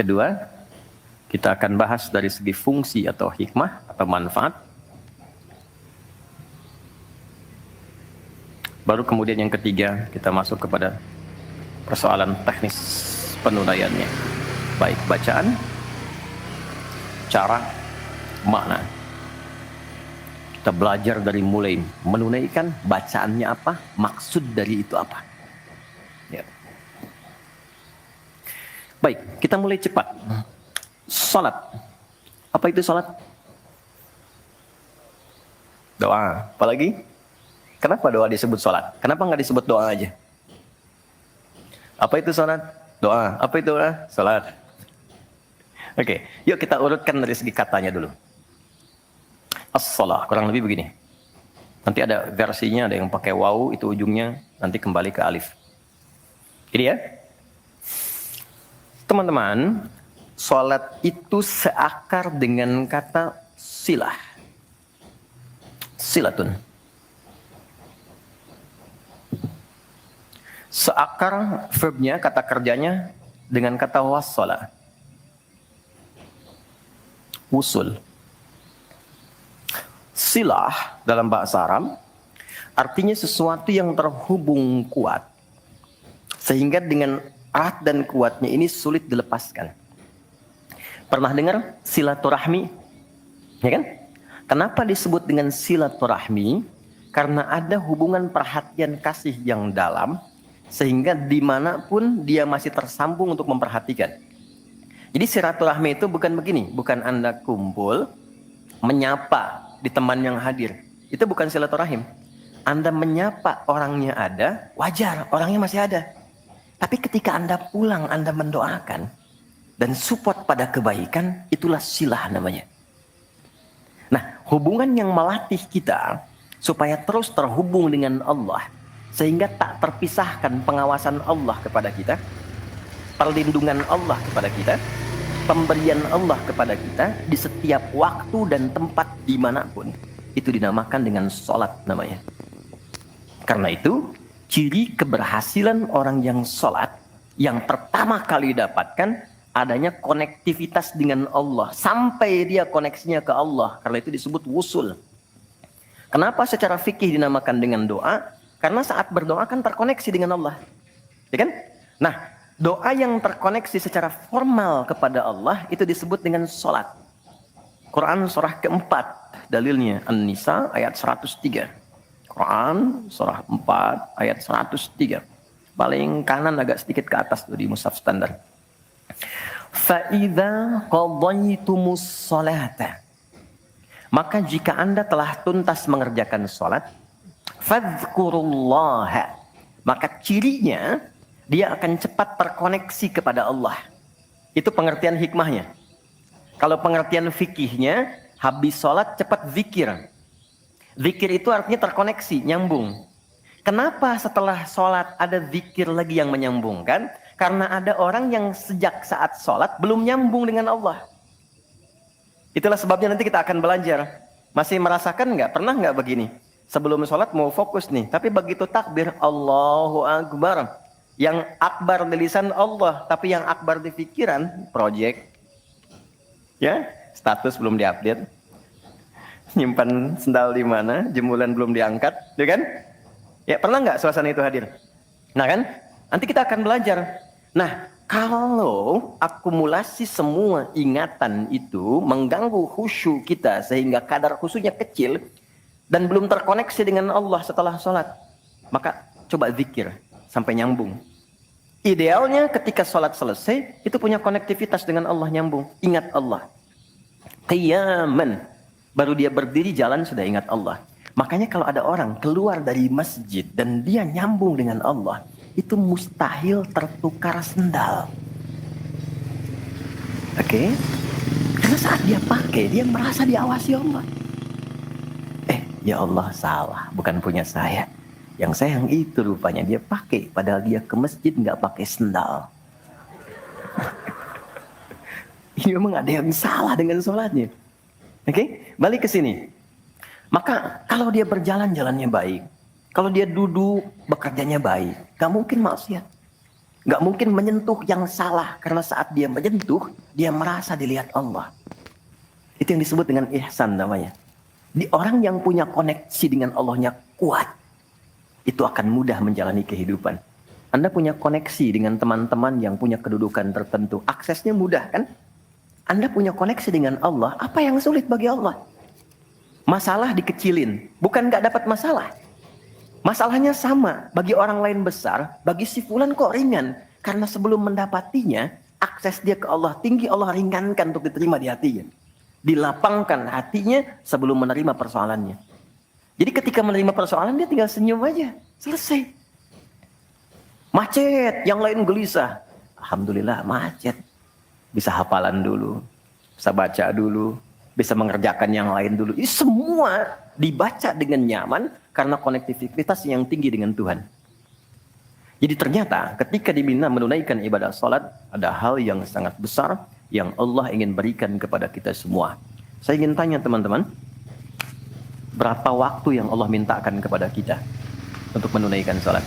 kedua, kita akan bahas dari segi fungsi atau hikmah atau manfaat. Baru kemudian yang ketiga, kita masuk kepada persoalan teknis penunaiannya. Baik bacaan, cara, makna. Kita belajar dari mulai menunaikan, bacaannya apa, maksud dari itu apa. Ya. Baik, kita mulai cepat. Salat. Apa itu salat? Doa. Apalagi? Kenapa doa disebut salat? Kenapa nggak disebut doa aja? Apa itu salat? Doa. Apa itu doa? Salat. Oke, yuk kita urutkan dari segi katanya dulu. As-salah, kurang lebih begini. Nanti ada versinya, ada yang pakai waw, itu ujungnya nanti kembali ke alif. Ini ya. Teman-teman, salat itu seakar dengan kata silah. Silatun. Seakar verbnya, kata kerjanya dengan kata wassala. Usul. Silah dalam bahasa Arab artinya sesuatu yang terhubung kuat. Sehingga dengan erat dan kuatnya ini sulit dilepaskan. Pernah dengar silaturahmi? Ya kan? Kenapa disebut dengan silaturahmi? Karena ada hubungan perhatian kasih yang dalam, sehingga dimanapun dia masih tersambung untuk memperhatikan. Jadi silaturahmi itu bukan begini, bukan Anda kumpul, menyapa di teman yang hadir. Itu bukan silaturahim. Anda menyapa orangnya ada, wajar, orangnya masih ada. Tapi ketika Anda pulang, Anda mendoakan, dan support pada kebaikan, itulah silah namanya. Nah, hubungan yang melatih kita, supaya terus terhubung dengan Allah, sehingga tak terpisahkan pengawasan Allah kepada kita, perlindungan Allah kepada kita, pemberian Allah kepada kita di setiap waktu dan tempat dimanapun. Itu dinamakan dengan sholat namanya. Karena itu, ciri keberhasilan orang yang sholat, yang pertama kali dapatkan, adanya konektivitas dengan Allah. Sampai dia koneksinya ke Allah. Karena itu disebut wusul. Kenapa secara fikih dinamakan dengan doa? Karena saat berdoa kan terkoneksi dengan Allah. Ya kan? Nah, doa yang terkoneksi secara formal kepada Allah itu disebut dengan sholat. Quran surah keempat, dalilnya An-Nisa ayat 103. Quran surah 4 ayat 103. Paling kanan agak sedikit ke atas tuh di mushaf standar. Fa'idha qadaytumus sholata. Maka jika Anda telah tuntas mengerjakan sholat, fadhkurullaha, maka cirinya dia akan cepat terkoneksi kepada Allah. Itu pengertian hikmahnya. Kalau pengertian fikihnya, habis sholat cepat zikir. Zikir itu artinya terkoneksi, nyambung. Kenapa setelah sholat ada zikir lagi yang menyambungkan? Karena ada orang yang sejak saat sholat belum nyambung dengan Allah. Itulah sebabnya nanti kita akan belajar. Masih merasakan nggak? Pernah nggak begini? Sebelum sholat mau fokus nih, tapi begitu takbir, Allahu Akbar. Yang akbar di lisan Allah, tapi yang akbar di pikiran, project. Ya, status belum diupdate. Nyimpan sendal di mana, jemuran belum diangkat, ya kan? Ya, pernah nggak suasana itu hadir? Nah kan, nanti kita akan belajar. Nah, kalau akumulasi semua ingatan itu mengganggu khusyuk kita, sehingga kadar khusyuknya kecil, dan belum terkoneksi dengan Allah setelah sholat, maka coba zikir sampai nyambung. Idealnya ketika sholat selesai, itu punya konektivitas dengan Allah, nyambung. Ingat Allah. Qiyaman. Baru dia berdiri jalan sudah ingat Allah. Makanya kalau ada orang keluar dari masjid dan dia nyambung dengan Allah, itu mustahil tertukar sendal. Oke? Karena saat dia pakai, dia merasa diawasi Allah. Ya Allah, salah, bukan punya saya. Yang saya yang itu rupanya dia pakai, padahal dia ke masjid nggak pakai sendal. Ini memang ada yang salah dengan sholatnya. Oke, balik ke sini. Maka kalau dia berjalan jalannya baik, kalau dia duduk bekerjanya baik, gak mungkin maksiat. Nggak mungkin menyentuh yang salah, karena saat dia menyentuh, dia merasa dilihat Allah. Itu yang disebut dengan ihsan namanya. Di orang yang punya koneksi dengan Allahnya kuat, itu akan mudah menjalani kehidupan. Anda punya koneksi dengan teman-teman yang punya kedudukan tertentu, aksesnya mudah kan? Anda punya koneksi dengan Allah, apa yang sulit bagi Allah? Masalah dikecilin, bukan nggak dapat masalah. Masalahnya sama, bagi orang lain besar, bagi si fulan kok ringan. Karena sebelum mendapatinya, akses dia ke Allah tinggi, Allah ringankan untuk diterima di hatinya. Dilapangkan hatinya sebelum menerima persoalannya. Jadi ketika menerima persoalan, dia tinggal senyum aja, selesai. Macet, yang lain gelisah. Alhamdulillah macet. Bisa hafalan dulu, bisa baca dulu, bisa mengerjakan yang lain dulu. Ini semua dibaca dengan nyaman karena konektivitas yang tinggi dengan Tuhan. Jadi ternyata ketika diminta menunaikan ibadah salat, ada hal yang sangat besar yang Allah ingin berikan kepada kita semua. Saya ingin tanya teman-teman, berapa waktu yang Allah mintakan kepada kita untuk menunaikan salat?